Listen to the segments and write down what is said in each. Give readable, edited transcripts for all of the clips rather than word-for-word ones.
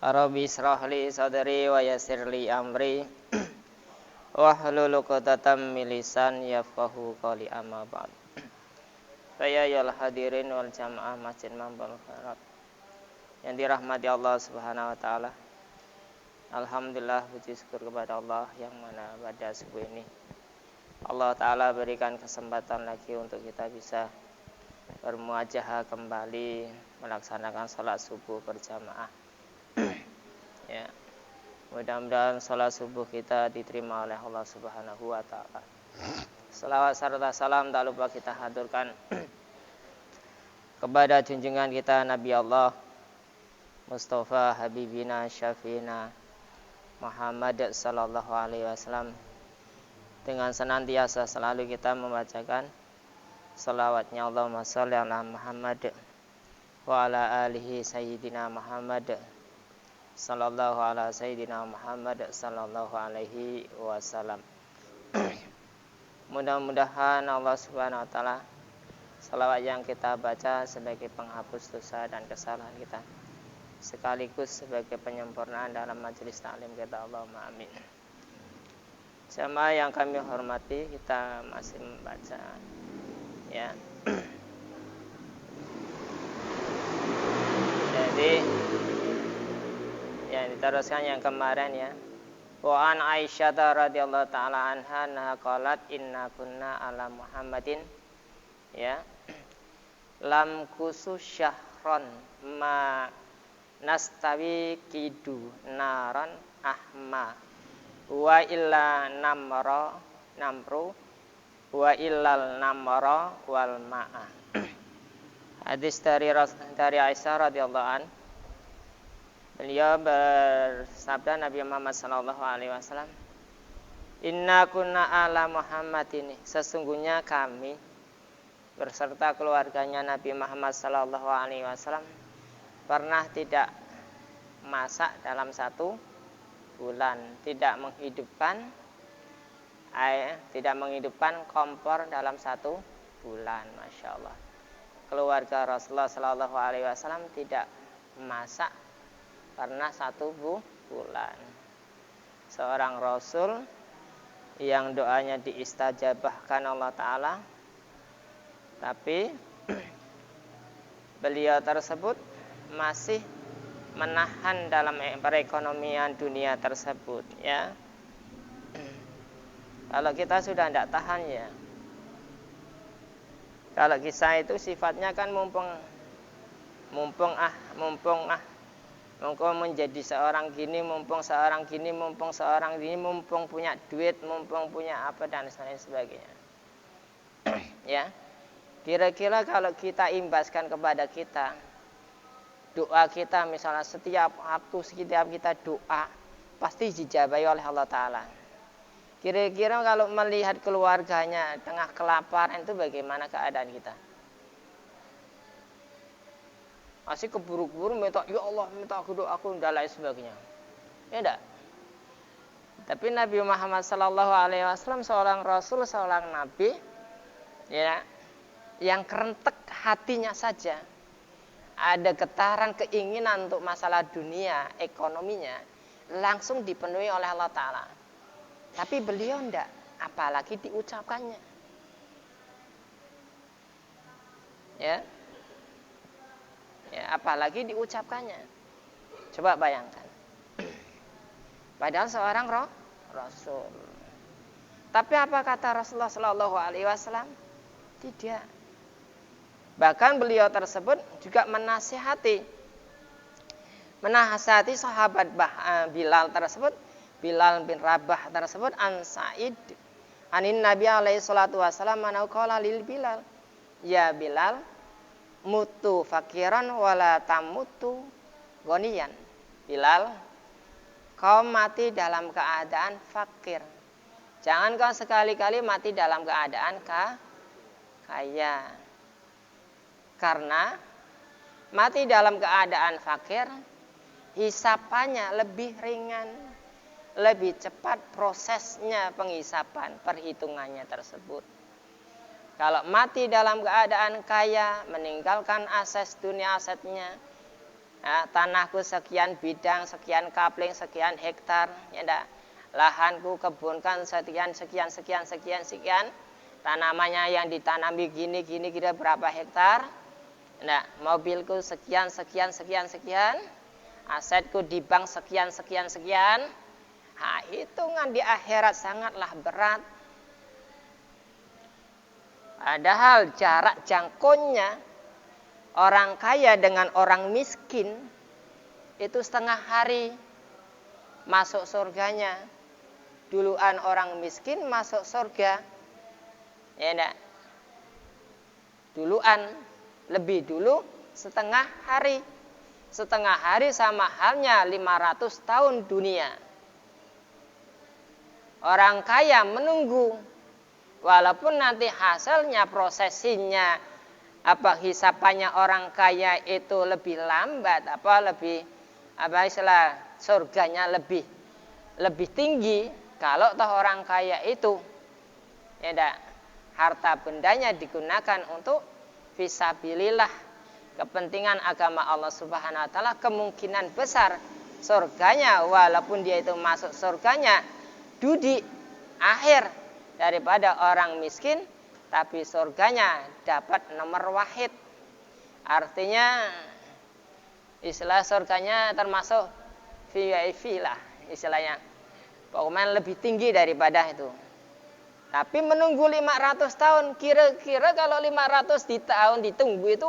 Rabbi israh li sadri wa yassir li amri wahlul 'uqdatam min lisani yafqahu qawli, amma ba'd. Saya yal hadirin wal jamaah Masjid Mambal Kharat yang dirahmati Allah Subhanahu wa taala. Alhamdulillah, puji syukur kepada Allah yang mana pada subuh ini Allah taala berikan kesempatan lagi untuk kita bisa bermuajahah kembali melaksanakan salat subuh berjamaah. Ya, mudah-mudahan salat subuh kita diterima oleh Allah Subhanahu wa taala. Selawat serta salam tak lupa kita haturkan kepada junjungan kita Nabi Allah Mustafa Habibina Syafiina Muhammad sallallahu alaihi wasallam, dengan senantiasa selalu kita membacakan selawatnya Allahumma shalli ala Muhammad wa ala alihi sayyidina Muhammad sallallahu ala sayyidina Muhammad sallallahu alaihi wasallam. Mudah-mudahan Allah Subhanahu wa taala selawat yang kita baca sebagai penghapus dosa dan kesalahan kita, sekaligus sebagai penyempurnaan dalam majelis taklim kita. Allahumma amin. Jamaah yang kami hormati, kita masih membaca ya. Jadi ya, diteruskan yang kemarin ya. Wa an Aisyah radhiyallahu taala anha qalat inna kunna ala Muhammadin ya lam kusu syahron ma nastawi kidu naran ahma wa illa namru wa illal namra wal ma'a. Hadis dari Aisyah radhiyallahu an, beliau bersabda, Nabi Muhammad sallallahu alaihi wasallam, inna kunna ala Muhammadin, sesungguhnya kami berserta keluarganya Nabi Muhammad sallallahu alaihi wasallam pernah tidak masak dalam satu bulan, tidak menghidupkan kompor dalam satu bulan. Masya Allah, keluarga Rasulullah sallallahu alaihi wasallam tidak masak pernah satu bulan. Seorang Rasul yang doanya diistajabahkan Allah Ta'ala, tapi beliau tersebut masih menahan dalam perekonomian dunia tersebut ya. Kalau kita sudah tidak tahan ya, kalau kisah itu sifatnya kan mumpung menjadi seorang gini, mumpung punya duit, mumpung punya apa dan lain sebagainya. Ya. Kira-kira kalau kita imbaskan kepada kita, doa kita misalnya setiap kita doa pasti dijabahi oleh Allah Ta'ala. Kira-kira kalau melihat keluarganya tengah kelaparan itu bagaimana keadaan kita? Masih keburu-buru minta, ya Allah minta aku dan lain sebagainya. Ya enggak? Tapi Nabi Muhammad sallallahu alaihi wasallam seorang rasul, seorang nabi ya, yang kerentek hatinya saja ada getaran keinginan untuk masalah dunia, ekonominya langsung dipenuhi oleh Allah Ta'ala. Tapi beliau enggak, apalagi diucapkannya. Ya, apalagi diucapkannya. Coba bayangkan. Padahal seorang Rasul. Tapi apa kata Rasulullah Sallallahu Alaihi Wasallam? Tidak. Bahkan beliau tersebut juga menasihati sahabat Bilal tersebut, Bilal bin Rabah tersebut, an Sa'id anin Nabi alaihi salatu wasallam manaqala lil Bilal, ya Bilal mutu fakiran wala tamutu goniyan. Bilal, kau mati dalam keadaan fakir, jangan kau sekali-kali mati dalam keadaan kaya. Karena mati dalam keadaan fakir hisapannya lebih ringan, lebih cepat prosesnya penghisapan, perhitungannya tersebut. Kalau mati dalam keadaan kaya, meninggalkan aset dunia asetnya, tanahku sekian bidang, sekian kapling, sekian hektar, ya enggak. Lahanku kebunkan sekian. Tanamannya yang ditanami gini kira berapa hektar. Enggak, mobilku sekian. Asetku di bank sekian. Hitungan di akhirat sangatlah berat. Padahal jarak jangkaunya orang kaya dengan orang miskin itu setengah hari masuk surganya. Duluan orang miskin masuk surga. Ya enggak? Duluan, lebih dulu setengah hari. Setengah hari sama halnya 500 tahun dunia. Orang kaya menunggu, walaupun nanti hasilnya, prosesinya, hisapannya orang kaya itu lebih lambat, surganya lebih tinggi. Kalau toh orang kaya itu, ya dah, harta bendanya digunakan untuk fisabilillah, kepentingan agama Allah Subhanahu Wa Taala, kemungkinan besar surganya, walaupun dia itu masuk surganya di akhir daripada orang miskin, tapi surganya dapat nomor wahid. Artinya istilah surganya termasuk VIP lah istilahnya. Pokoknya lebih tinggi daripada itu. Tapi menunggu 500 tahun, kira-kira kalau 500 tahun ditunggu itu,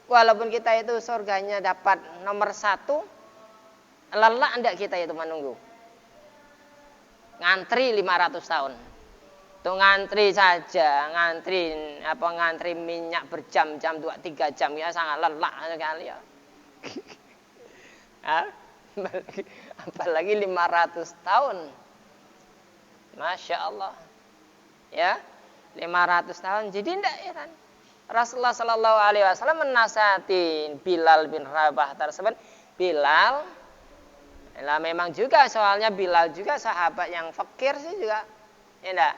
walaupun kita itu surganya dapat nomor 1, lelah enggak kita itu menunggu? Ngantri 500 tahun. Tuh ngantri saja, ngantri minyak berjam-jam, 2-3 jam ya, sangat lelah sekali ya. Apalagi 500 tahun. Masya Allah. Ya, 500 tahun. Jadi tidak heran. Rasulullah Sallallahu Alaihi Wasallam menasihati Bilal bin Rabah tersebut. Bilal, memang juga soalnya Bilal juga sahabat yang fakir sih juga, ya enggak.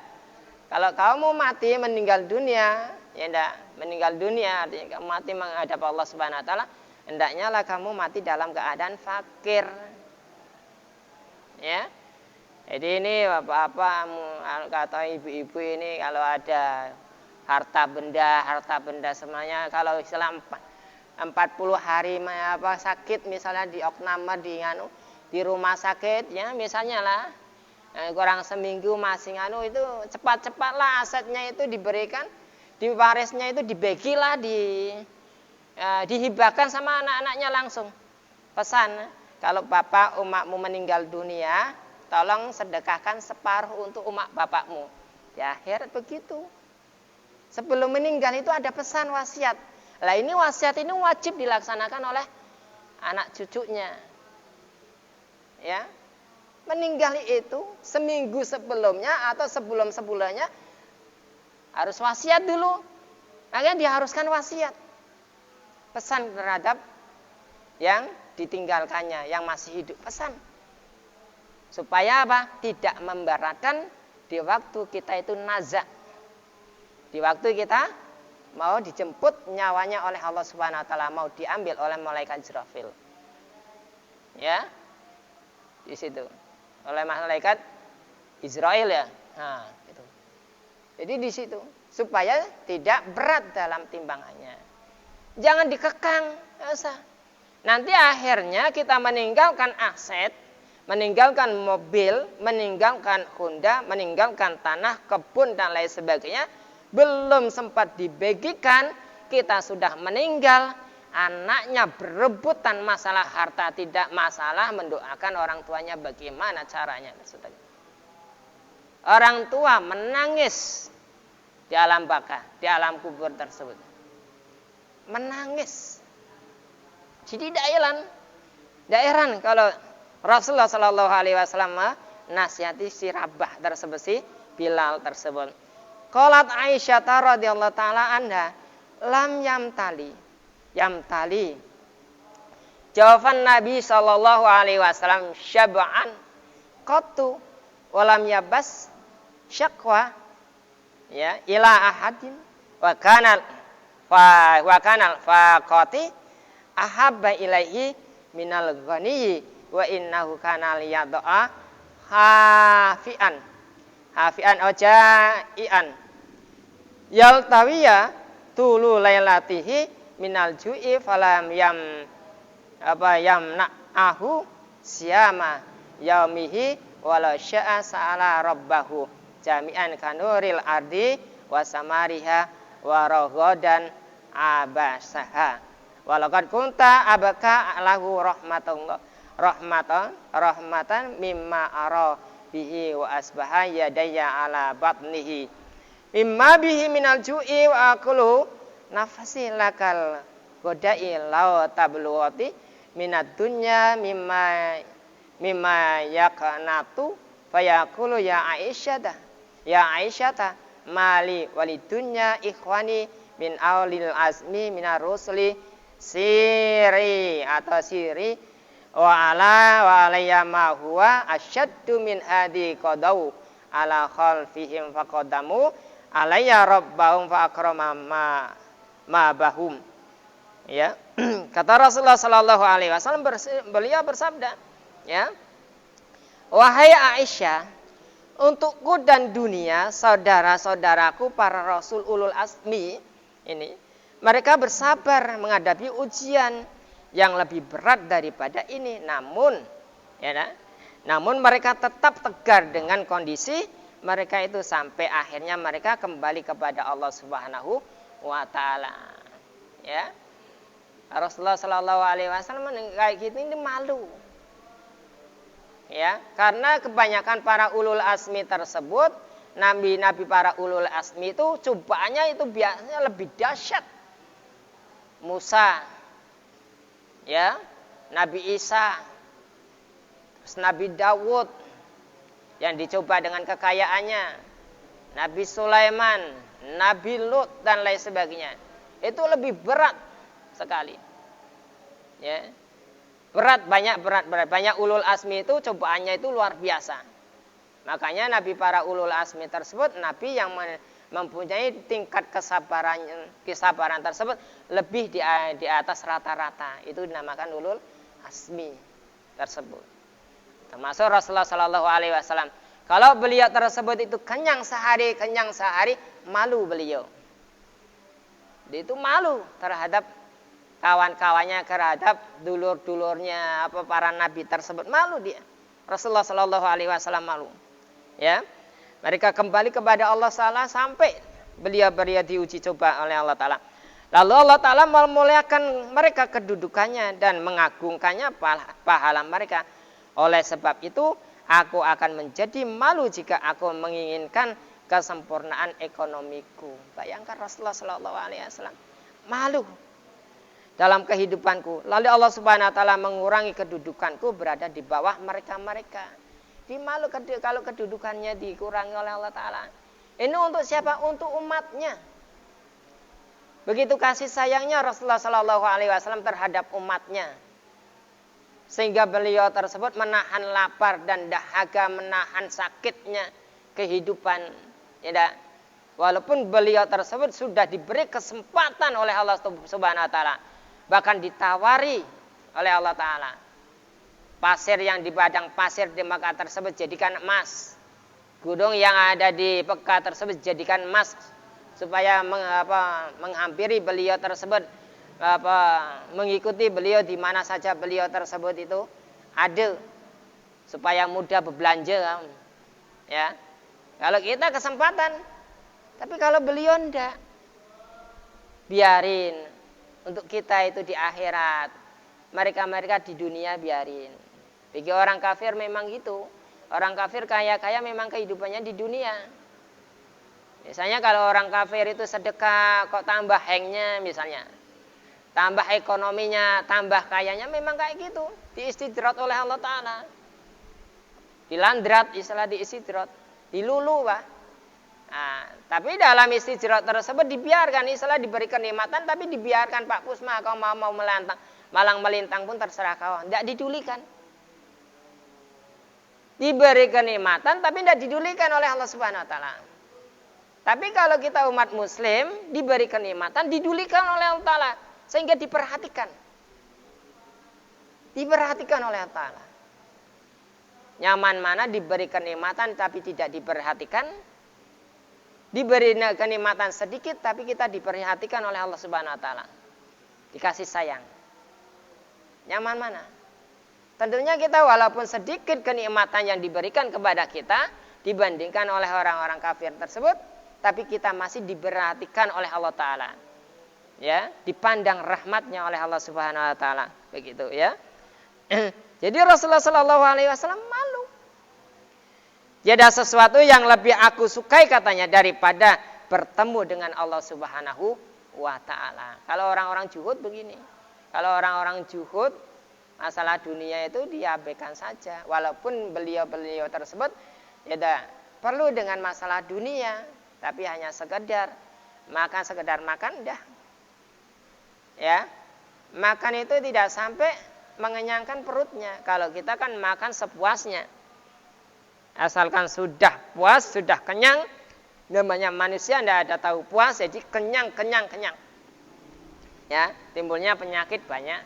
Kalau kamu mati meninggal dunia, ya enggak, meninggal dunia artinya kamu mati menghadap Allah Subhanahu Wa Taala, hendaknya lah kamu mati dalam keadaan fakir, ya. Jadi ini apa kata ibu-ibu ini kalau ada harta benda semuanya, kalau Islam 40 hari sakit misalnya di opname di rumah sakit ya misalnya lah, kurang seminggu masih itu cepat-cepatlah asetnya itu diberikan, diwarisnya itu dibagilah, dihibahkan sama anak-anaknya langsung. Pesan, kalau bapak umakmu meninggal dunia, tolong sedekahkan separuh untuk umak bapakmu. Di akhirat begitu. Sebelum meninggal itu ada pesan wasiat. Lah ini wasiat ini wajib dilaksanakan oleh anak cucunya. Ya. Meninggal itu seminggu sebelumnya atau sebelumnya harus wasiat dulu. Makanya diharuskan wasiat. Pesan terhadap yang ditinggalkannya, yang masih hidup, pesan. Supaya apa? Tidak memberatkan di waktu kita itu nazak. Di waktu kita mau dijemput nyawanya oleh Allah Subhanahu Wa Taala, mau diambil oleh malaikat Israfil. Ya. Di situ. Oleh malaikat Israel ya. Nah, gitu. Jadi di situ supaya tidak berat dalam timbangannya. Jangan dikekang, usah. Nanti akhirnya kita meninggalkan aset, meninggalkan mobil, meninggalkan Honda, meninggalkan tanah, kebun dan lain sebagainya, belum sempat dibagikan, kita sudah meninggal, anaknya berebutan masalah harta, tidak masalah mendoakan orang tuanya bagaimana caranya. Orang tua menangis di alam baka, di alam kubur tersebut. Menangis. Jadi daerah kalau Rasulullah Sallallahu Alaihi Wasallam nasihati si Rabah tersebut, si Bilal tersebut. Qalat Aisyah radhiyallahu taala anha, lam yamtali. Jawaban Nabi Sallallahu Alaihi Wasallam syab'an qattu walam yabas syakwa ya ila ahadin wa kanal faqati ahabba ilaihi minal ghaniyyi wa innahu kana liyadha hafian ojaian yaltawiya tulu lailatihi minal ju'i falam yamna'ahu siyama yaumihi wala sya'a sa'ala rabbahu jami'an kanuril ardi wa samariha wa raghadan abasaha walaqad kunta abaka lahu rahmatan mimma ara bihi wa asbaha yadayya ala batnihi mimma bihi minal ju'i wa akulu nafsi lakal godai law tabluwati minad dunya mimma yakanatu fayaqulu ya Aisyata mali walidunya ikhwani min awlil azmi minar rusuli siri wa alayya ma huwa asyaddu min hadi qadau ala khalfihim faqadamu alayya rabbahum fa akrama ma bahum. Ya. Kata Rasulullah sallallahu alaihi wasallam, beliau bersabda, ya. Wahai Aisyah, untukku dan dunia, saudara-saudaraku para rasul ulul azmi ini, mereka bersabar menghadapi ujian yang lebih berat daripada ini. Namun mereka tetap tegar dengan kondisi mereka itu sampai akhirnya mereka kembali kepada Allah Subhanahu wa taala. Ya. Rasulullah sallallahu alaihi wasallam kayak gitu ini malu. Ya, karena kebanyakan para ulul azmi tersebut, nabi-nabi para ulul azmi itu cobaannya itu biasanya lebih dahsyat. Musa, ya, Nabi Isa, terus Nabi Dawud yang dicoba dengan kekayaannya, Nabi Sulaiman, Nabi Lut dan lain sebagainya. Itu lebih berat sekali. Ya. Banyak ulul azmi itu cobaannya itu luar biasa. Makanya nabi para ulul azmi tersebut nabi yang mempunyai tingkat kesabaran tersebut lebih di atas rata-rata. Itu dinamakan ulul azmi tersebut. Termasuk Rasulullah sallallahu alaihi wasallam. Kalau beliau tersebut itu kenyang sehari, malu beliau. Dia itu malu terhadap kawan-kawannya, terhadap dulur-dulurnya, para nabi tersebut, malu dia. Rasulullah sallallahu alaihi wasallam malu. Ya. Mereka kembali kepada Allah Ta'ala sampai beliau diuji coba oleh Allah Ta'ala. Lalu Allah Ta'ala memuliakan mereka kedudukannya dan mengagungkannya pahala mereka. Oleh sebab itu, aku akan menjadi malu jika aku menginginkan kesempurnaan ekonomiku. Bayangkan Rasulullah sallallahu alaihi wasallam malu dalam kehidupanku. Lalu Allah Subhanahu wa taala mengurangi kedudukanku berada di bawah mereka-mereka. Dia malu kalau kedudukannya dikurangi oleh Allah Ta'ala. Ini untuk siapa? Untuk umatnya. Begitu kasih sayangnya Rasulullah sallallahu alaihi wasallam terhadap umatnya. Sehingga beliau tersebut menahan lapar dan dahaga, menahan sakitnya kehidupan. Ya, walaupun beliau tersebut sudah diberi kesempatan oleh Allah Subhanahu wa taala. Bahkan ditawari oleh Allah Ta'ala. Pasir yang di padang pasir di Mekah tersebut jadikan emas. Gunung yang ada di Mekah tersebut jadikan emas. Supaya menghampiri beliau tersebut. Mengikuti beliau di mana saja beliau tersebut itu ada. Supaya mudah berbelanja. Ya. Kalau kita kesempatan. Tapi kalau beliau enggak. Biarin. Untuk kita itu di akhirat. Mereka di dunia biarin. Bagi orang kafir memang gitu. Orang kafir kaya-kaya memang kehidupannya di dunia. Misalnya kalau orang kafir itu sedekah kok tambah hengnya misalnya. Tambah ekonominya, tambah kayanya memang kayak gitu. Diistidrat oleh Allah Ta'ala. Dilandrat, istilah diistidrat. Dilulu, Pak. Nah, tapi dalam istijrat tersebut dibiarkan, istilah diberi kenikmatan, tapi dibiarkan Pak Pusma, kau mau melantang, malang melintang pun terserah kau, tidak didulikan. Diberi kenikmatan, tapi tidak didulikan oleh Allah Subhanahu Wa Taala. Tapi kalau kita umat Muslim diberi kenikmatan, didulikan oleh Allah Taala, sehingga diperhatikan. Diperhatikan oleh Allah Ta'ala. Nyaman mana diberi kenikmatan tapi tidak diperhatikan. Diberi kenikmatan sedikit tapi kita diperhatikan oleh Allah Subhanahu wa taala. Dikasih sayang. Nyaman mana? Tentunya kita walaupun sedikit kenikmatan yang diberikan kepada kita dibandingkan oleh orang-orang kafir tersebut, tapi kita masih diperhatikan oleh Allah Ta'ala. Ya, dipandang rahmatnya oleh Allah Subhanahu wa taala. Begitu ya. Jadi Rasulullah sallallahu alaihi wasallam malu. Jadi ada sesuatu yang lebih aku sukai katanya daripada bertemu dengan Allah Subhanahu wa taala. Kalau orang-orang juhud begini. Kalau orang-orang juhud masalah dunia itu diabaikan saja. Walaupun beliau-beliau tersebut ya perlu dengan masalah dunia, tapi hanya sekedar makan dah. Ya. Makan itu tidak sampai mengenyangkan perutnya. Kalau kita kan makan sepuasnya. Asalkan sudah puas, sudah kenyang, namanya manusia tidak ada tahu puas, jadi kenyang. Ya, timbulnya penyakit banyak,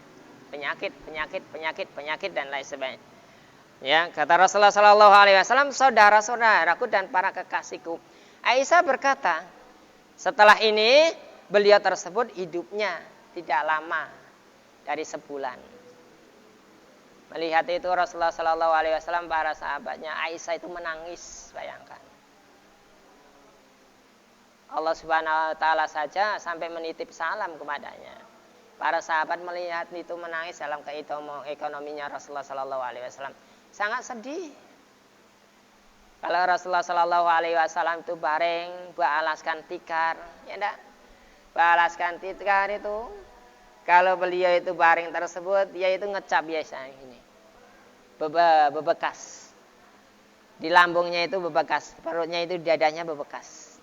penyakit dan lain sebagainya. Ya, kata Rasulullah sallallahu alaihi wasallam, saudara-saudaraku dan para kekasihku. Aisyah berkata, setelah ini beliau tersebut hidupnya tidak lama dari sebulan. Melihat itu Rasulullah sallallahu alaihi wasallam, para sahabatnya, Aisyah itu menangis, bayangkan. Allah Subhanahu wa taala saja sampai menitip salam kepadanya. Para sahabat melihat itu menangis dalam ekonominya Rasulullah sallallahu alaihi wasallam. Sangat sedih. Kalau Rasulullah sallallahu alaihi wasallam itu baring, beralaskan tikar, ya enggak? Beralaskan tikar itu kalau beliau itu baring tersebut, dia itu ngecap biasa ini. Bebekas. Di lambungnya itu bebekas, perutnya itu dadanya bebekas.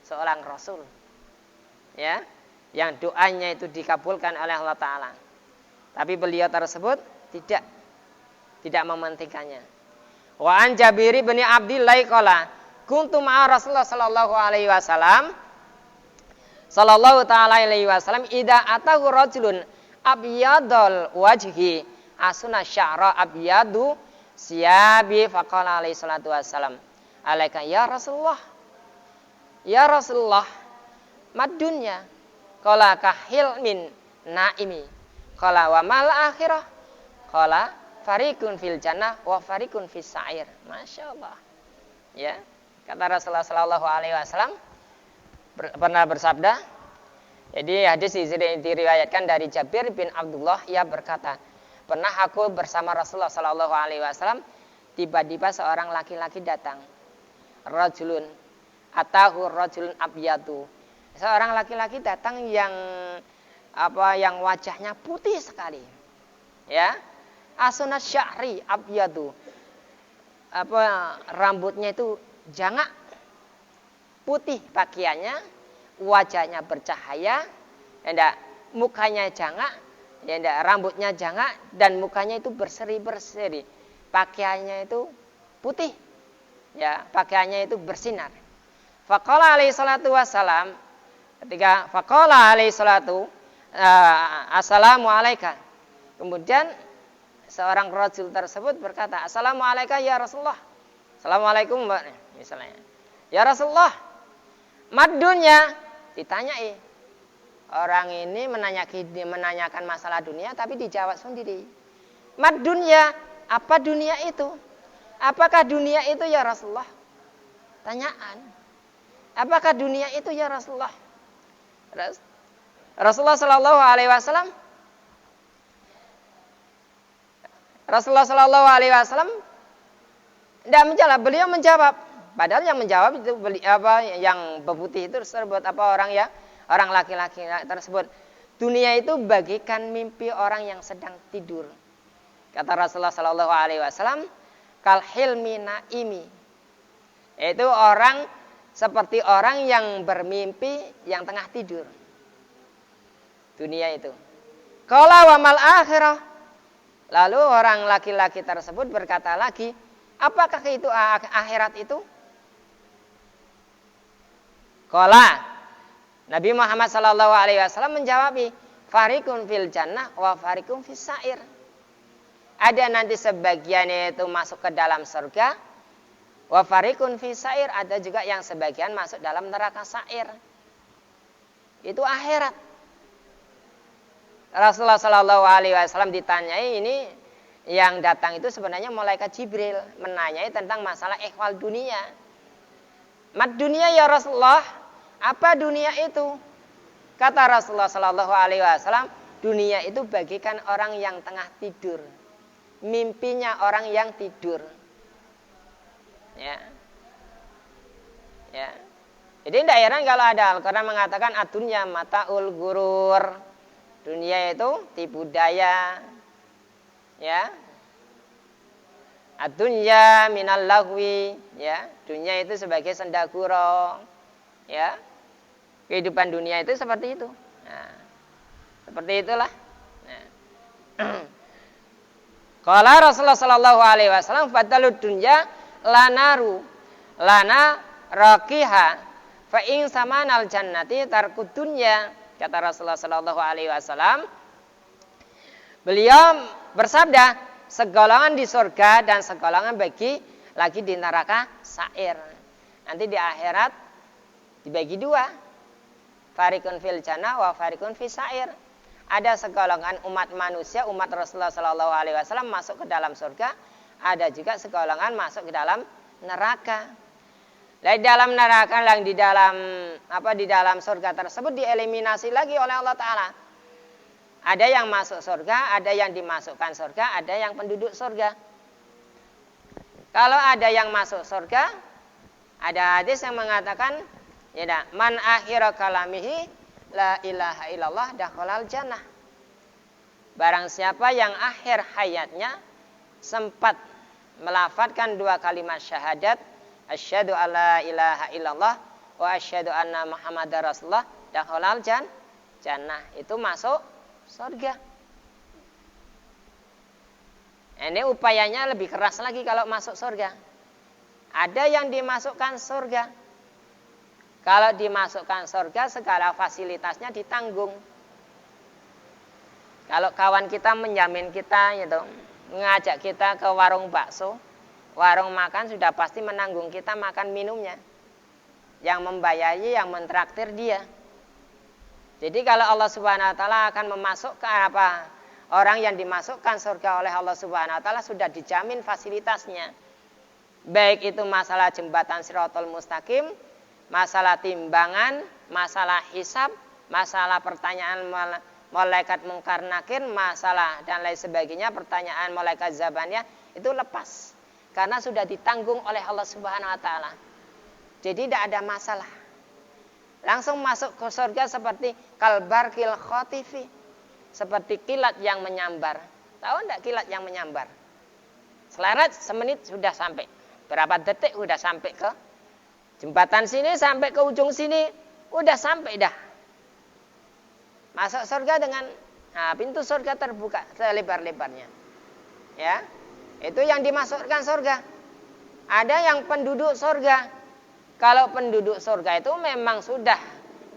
Seorang Rasul. Ya, yang doanya itu dikabulkan oleh Allah Ta'ala. Tapi beliau tersebut tidak mementingkannya. Wa an Jabir bin Abdillah qala kuntu ma'a Rasulullah sallallahu alaihi wasallam sallallahu ta'ala alaihi wasallam idza atahu rajulun abyadul wajhi asuna sya'ra abyadu siyabi faqala alaihi salatu wassalam alaika ya Rasulullah mad dunya qala kahil min naimi qala wa mal akhirah qala fariqun fil jannah wa fariqun fis sa'ir. Masyaallah. Ya, kata Rasulullah sallallahu alaihi wasallam pernah bersabda. Jadi hadis ini diriwayatkan dari Jabir bin Abdullah, ia berkata, pernah aku bersama Rasulullah sallallahu alaihi wasallam, tiba-tiba seorang laki-laki datang. Rajulun abyadu. Seorang laki-laki datang yang wajahnya putih sekali. Ya. Asunat sya'ri abyadu. Rambutnya itu jangak, putih pakaiannya, wajahnya bercahaya, ya mukanya jangak, ya rambutnya jangak dan mukanya itu berseri-berseri. Pakaiannya itu putih. Ya, pakaiannya itu bersinar. Faqala alaihi salatu wassalam, ketika faqala alaihi salatu assalamu alayka. Kemudian seorang rajul tersebut berkata, assalamualaikum ya Rasulullah. Assalamualaikum misalnya. Ya Rasulullah, mad dunya, ditanyai. Orang ini menanyakan masalah dunia tapi dijawab sendiri. Mad dunya, apa dunia itu? Apakah dunia itu ya Rasulullah? Tanyaan. Apakah dunia itu ya Rasulullah? Rasulullah sallallahu alaihi wasallam tidak menjawab, beliau menjawab. Padahal yang menjawab itu yang berputih itu tersebut orang laki-laki tersebut. Dunia itu bagikan mimpi orang yang sedang tidur. Kata Rasulullah sallallahu alaihi wasallam, kal hilmi naimi. Itu orang seperti orang yang bermimpi yang tengah tidur. Dunia itu. Qala wa mal akhirah. Lalu orang laki-laki tersebut berkata lagi, apakah itu akhirat itu? Qala, Nabi Muhammad sallallahu alaihi wasallam menjawab, fariqun fil jannah wa fariqun fis sa'ir. Ada nanti sebagian itu masuk ke dalam surga. Wa fariqun fi sa'ir, ada juga yang sebagian masuk dalam neraka sa'ir. Itu akhirat. Rasulullah Shallallahu Alaihi Wasallam ditanyai ini, yang datang itu sebenarnya malaikat Jibril menanyai tentang masalah ihwal dunia. Mad dunia ya Rasulullah, apa dunia itu? Kata Rasulullah Shallallahu Alaihi Wasallam, dunia itu bagikan orang yang tengah tidur, mimpinya orang yang tidur. Ya. Jadi tidak heran kalau ada Al-Quran mengatakan adunya mataul gurur, dunia itu tipu daya. Ya. Adunya minal lahwi, ya, dunia itu sebagai sendaguro. Ya. Kehidupan dunia itu seperti itu. Nah, seperti itulah. Nah. Qala Rasulullah sallallahu alaihi wasallam fadalud dunya lana raqiha fa in samanal jannati tarkud dunya. Kata Rasulullah sallallahu alaihi wasallam, beliau bersabda, segolongan di surga dan segolongan lagi di neraka sa'ir. Nanti di akhirat dibagi dua, fariqun fil jannah wa fariqun fis sa'ir. Ada segolongan umat manusia, umat Rasulullah sallallahu alaihi wasallam masuk ke dalam surga, ada juga segolongan masuk ke dalam neraka. Di dalam neraka yang di dalam surga tersebut dieliminasi lagi oleh Allah Ta'ala. Ada yang masuk surga, ada yang dimasukkan surga, ada yang penduduk surga. Kalau ada yang masuk surga, ada hadis yang mengatakan, ya, man akhira kalamihi la ilaha illallah dakhalal jannah. Barang siapa yang akhir hayatnya sempat melafadzkan dua kalimat syahadat, asyhadu alla ilaha illallah wa asyhadu anna muhammadar rasulullah, dakhalal jannah, itu masuk surga. Ini upayanya lebih keras lagi kalau masuk surga. Ada yang dimasukkan surga. Kalau dimasukkan surga, segala fasilitasnya ditanggung. Kalau kawan kita menjamin kita, gitu, mengajak kita ke warung bakso, warung makan sudah pasti menanggung kita makan minumnya. Yang membayari, yang mentraktir dia. Jadi kalau Allah Subhanahu wa taala akan memasukkan orang yang dimasukkan surga oleh Allah Subhanahu wa taala sudah dijamin fasilitasnya. Baik itu masalah jembatan Shirathul Mustaqim, masalah timbangan, masalah hisab, masalah pertanyaan malaikat mungkar nakir, masalah dan lain sebagainya, pertanyaan malaikat zabaniyah, itu lepas. Karena sudah ditanggung oleh Allah Subhanahu wa taala. Jadi tidak ada masalah. Langsung masuk ke surga seperti kalbarkil khotifi, seperti kilat yang menyambar. Tahu enggak kilat yang menyambar? Selerat semenit sudah sampai. Berapa detik sudah sampai ke jembatan sini, sampai ke ujung sini, udah sampai dah. Masuk surga dengan pintu surga terbuka selebar-lebarnya. Ya. Itu yang dimasukkan surga. Ada yang penduduk surga. Kalau penduduk surga itu memang sudah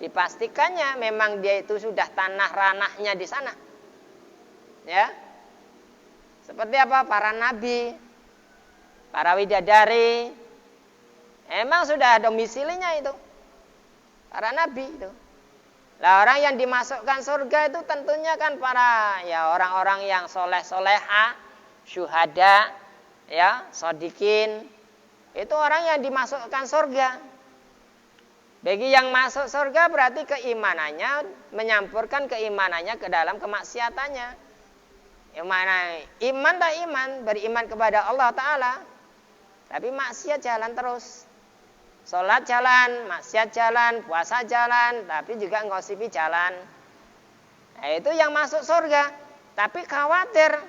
dipastikannya, memang dia itu sudah tanah ranahnya di sana. Ya. Seperti apa? Para nabi, para widadari, emang sudah domisilinya itu. Para nabi itu. Lah orang yang dimasukkan surga itu tentunya kan para orang-orang yang soleh-soleha, syuhada, ya, shodikin. Itu orang yang dimasukkan surga. Bagi yang masuk surga berarti keimanannya menyampurkan keimanannya ke dalam kemaksiatannya. Iman tak iman, beriman kepada Allah Ta'ala, tapi maksiat jalan terus. Sholat jalan, maksiat jalan, puasa jalan, tapi juga ngosipi jalan. Nah, itu yang masuk surga. Tapi khawatir.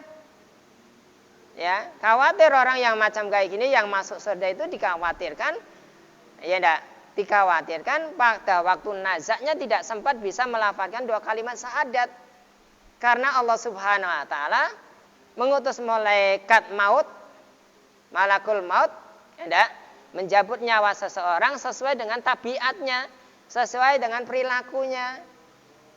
Ya, khawatir orang yang macam kayak gini yang masuk surga itu dikhawatirkan, ya enggak, dikhawatirkan pada waktu nazaknya tidak sempat bisa melafazkan dua kalimat syahadat. Karena Allah Subhanahu wa taala mengutus malaikat maut, malakul maut, ya enggak, menjabut nyawa seseorang sesuai dengan tabiatnya, sesuai dengan perilakunya.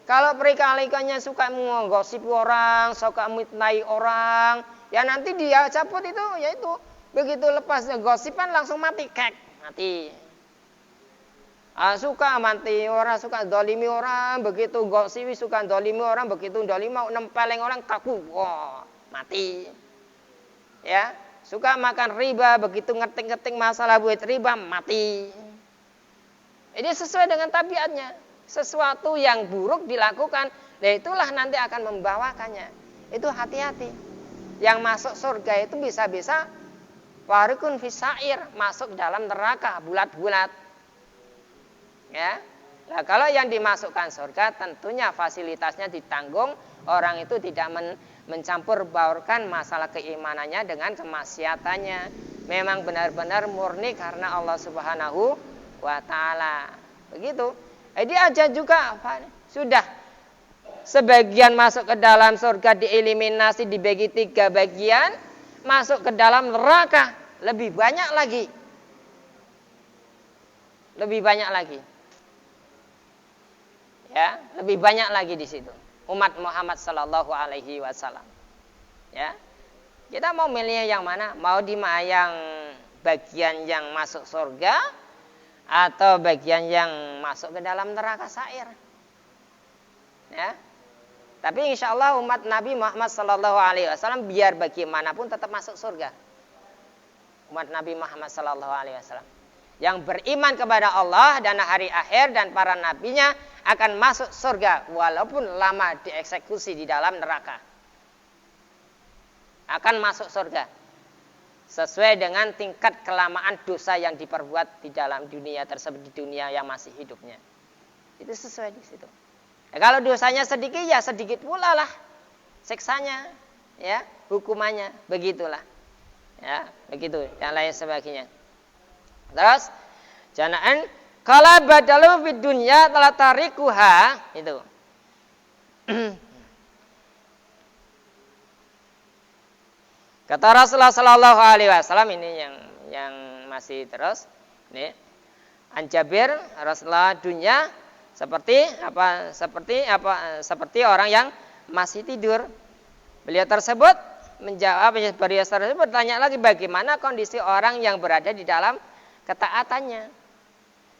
Kalau perilakunya suka menggosip orang, suka mitnai orang, ya nanti dia cabut itu, yaitu begitu lepas gosipan langsung mati, mati. Suka mati orang, suka dolimi orang, begitu gosiwi suka dolimi orang, begitu dolimi nempeleng orang kaku, mati. Ya, suka makan riba, begitu ngeting-ngeting masalah buat riba, mati. Ini sesuai dengan tabiatnya. Sesuatu yang buruk dilakukan, itulah nanti akan membawakannya. Itu hati-hati. Yang masuk surga itu bisa-bisa warikun fisair, masuk dalam neraka bulat-bulat. Ya. Nah, kalau yang dimasukkan surga tentunya fasilitasnya ditanggung, orang itu tidak mencampur baurkan masalah keimanannya dengan kemaksiatannya. Memang benar-benar murni karena Allah Subhanahu wa taala. Begitu. Dia aja juga sudah sebagian masuk ke dalam surga dieliminasi, dibagi 3 bagian, masuk ke dalam neraka lebih banyak lagi. Lebih banyak lagi. Ya, lebih banyak lagi di situ. Umat Muhammad sallallahu alaihi wasallam. Ya. Kita mau milih yang mana? Mau yang bagian yang masuk surga atau bagian yang masuk ke dalam neraka sair? Ya. Tapi insya Allah umat Nabi Muhammad sallallahu alaihi wasallam biar bagaimanapun tetap masuk surga. Umat Nabi Muhammad sallallahu alaihi wasallam yang beriman kepada Allah dan hari akhir dan para nabinya akan masuk surga walaupun lama dieksekusi di dalam neraka. Akan masuk surga sesuai dengan tingkat kelamaan dosa yang diperbuat di dalam dunia tersebut, di dunia yang masih hidupnya. Itu sesuai di situ. Ya, kalau dosanya sedikit ya sedikit pula lah siksanya, ya, hukumannya, begitulah. Ya, begitu dan lain sebagainya. Terus jangan kala badalu fid dunya telah tarikuha itu. Kata Rasulullah sallallahu alaihi wasallam ini yang masih terus ini An Jabir Rasulullah dunya seperti orang yang masih tidur. Beliau tersebut menjawab, beliau tersebut bertanya lagi bagaimana kondisi orang yang berada di dalam ketaatannya.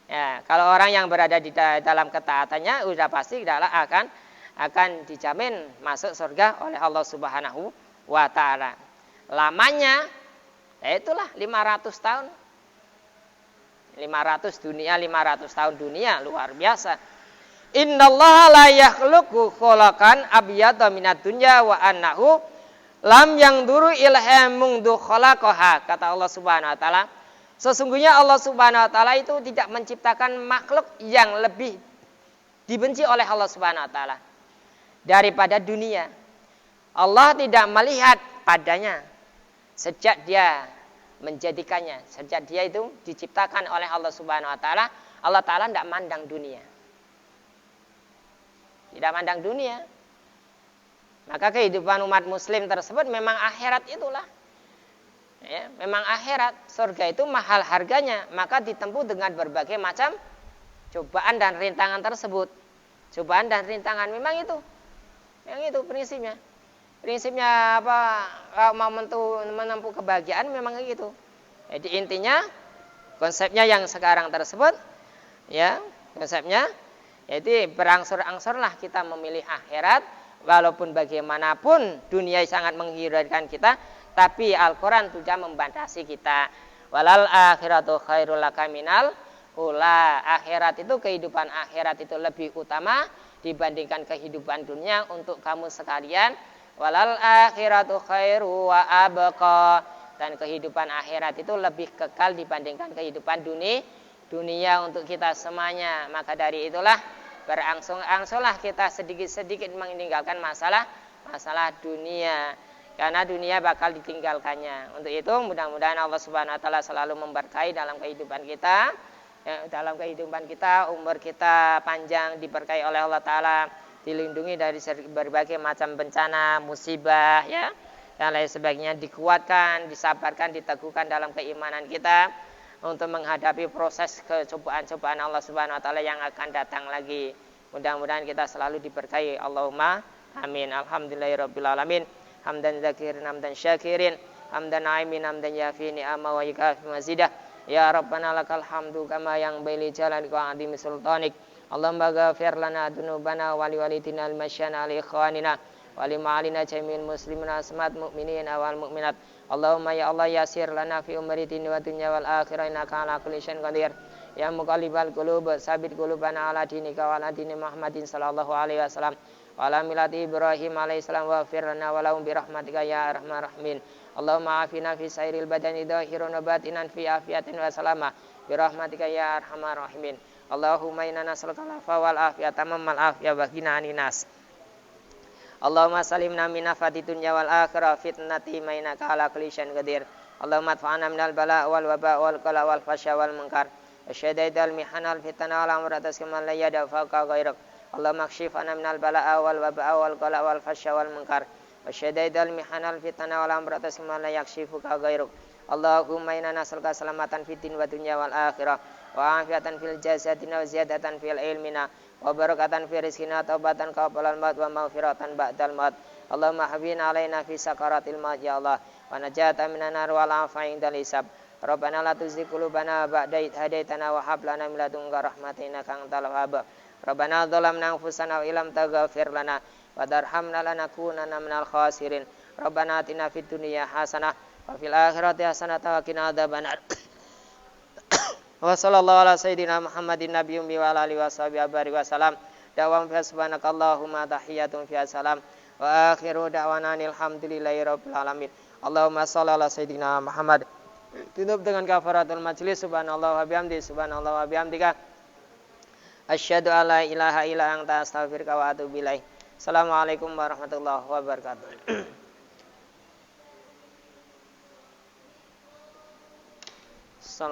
Ya, kalau orang yang berada di dalam ketaatannya sudah pasti akan dijamin masuk surga oleh Allah Subhanahu wa taala. Lamanya itulah 500 tahun. 500 tahun dunia luar biasa. Innallaha la yakhluqu khalaqan abyada minad dunya wa annahu lam yangduru ilham mungdu khalaqaha. Kata Allah Subhanahu wa taala, sesungguhnya Allah Subhanahu wa taala itu tidak menciptakan makhluk yang lebih dibenci oleh Allah Subhanahu wa taala daripada dunia. Allah tidak melihat padanya sejak dia menjadikannya, sejak dia itu diciptakan oleh Allah Subhanahu wa taala. Allah taala tidak mandang dunia. Tidak mandang dunia. Maka kehidupan umat muslim tersebut memang akhirat itulah. Ya, memang akhirat, surga itu mahal harganya, maka ditempuh dengan berbagai macam cobaan dan rintangan tersebut. Cobaan dan rintangan memang itu. Yang itu prinsipnya. Prinsipnya apa? Kalau mau menempuh kebahagiaan memang gitu. Jadi intinya konsepnya yang sekarang tersebut ya, konsepnya yaitu berangsur-angsurlah kita memilih akhirat walaupun bagaimanapun dunia sangat menghiraukan kita. Tapi Al-Quran sudah membatasi kita. Walal akhiratu khairul laka minal ula. Akhirat itu, kehidupan akhirat itu lebih utama dibandingkan kehidupan dunia untuk kamu sekalian. Walal akhiratu khairu wa abqa. Dan kehidupan akhirat itu lebih kekal dibandingkan kehidupan dunia untuk kita semuanya. Maka dari itulah berangsur-angsurlah kita sedikit-sedikit meninggalkan masalah dunia. Karena dunia bakal ditinggalkannya. Untuk itu mudah-mudahan Allah Subhanahu wa taala selalu memberkahi dalam kehidupan kita. Ya, dalam kehidupan kita, umur kita panjang, diberkahi oleh Allah taala, dilindungi dari berbagai macam bencana, musibah, ya. Dan lain sebagainya, dikuatkan, disabarkan, diteguhkan dalam keimanan kita untuk menghadapi proses kecobaan-cobaan Allah Subhanahu wa taala yang akan datang lagi. Mudah-mudahan kita selalu diberkahi. Allahumma amin. Alhamdulillahirabbil alamin. hamdan dzakirin hamdan syakirin hamdan naimin hamdan yafi ni'ama wa yukafi mazidah. Ya Rabbana lakal hamdu kama yang baili jalan wa azimi sultanik. Allahumma ghafir lana dzunubana wa liwalidina al-masyana li ikhwanina wa li ma'alina jamil muslimina asmat mu'minin wal mu'minat. Allahumma ya Allah yasir lana fi umri dini wa dunya wal akhirah innaka ala kulli syai'in qadir. Ya muqallibal qulub sabit qulubana ala dinika wa ala dini Muhammadin sallallahu alaihi wasallam wa ala millati Ibrahim alaihi salam wa fir lana wa lahum bi rahmatika ya arhamar rahimin. Allahumma afina fi sairil badani dhahirun wa batinan fi afiyatin wa salamah bi rahmatika ya arhamar rahimin. Allahumma inna nas'aluka al-afwa wal afiyata tammal afiyah wa qina aninnas. Allahumma salimna min afati dunya wal akhirah fitnati mainaka ala kulli syai'in qadir. Allahumma adfa'na minal bala' wal waba' wal qala' wal fasya wal munkar wasyadaidal mihanal fitana wal amratas kama la yada fawqa ghairak. Allahumma kshif anna minal bala'a wal waba' wal qala' wal fasya wal munkar wasyadaidal mihanal fitana wal amratas kama la yakshifuka ghairak. Allahumma inna nas'aluka salamatan fid din wa dunya wal akhirah wa afiatan fil jasadina wa ziyadatan fil ilmina wa barakatan fi rizqina taubatan qabla al-maut wa maghfiratan ba'dal maut. Allahumma habina alaina fi sakaratil maut ya Allah wa najata minan nar wal afa indal hisab. Rabbana la tuzigh qulubana ba'da idh hadaitana wa hab lana min ladunka rahmatan innaka antal wahhab. Rabbana dzalamna anfusana wa illam taghfir lana wa tarhamna lanakunanna minal khasirin. Rabbana atina fid dunya hasanah wa fil akhirati hasanah wa qina adzabannar. Wa sallallahu ala sayyidina Muhammadin nabiyyin wa ala alihi washabihi wasallam. Da'wam fa subhanakallahumma tahiyyatun fi salam wa akhiru da'wana alhamdulillahi rabbil alamin. Allahumma shalli ala sayyidina Muhammad. Tutup dengan kafaratul majlis. Subhanallah wa bihamdi subhanallah wa bihamdika asyhadu alla ilaha illa anta astaghfiruka wa atubu ilaik. Assalamualaikum warahmatullahi wabarakatuh.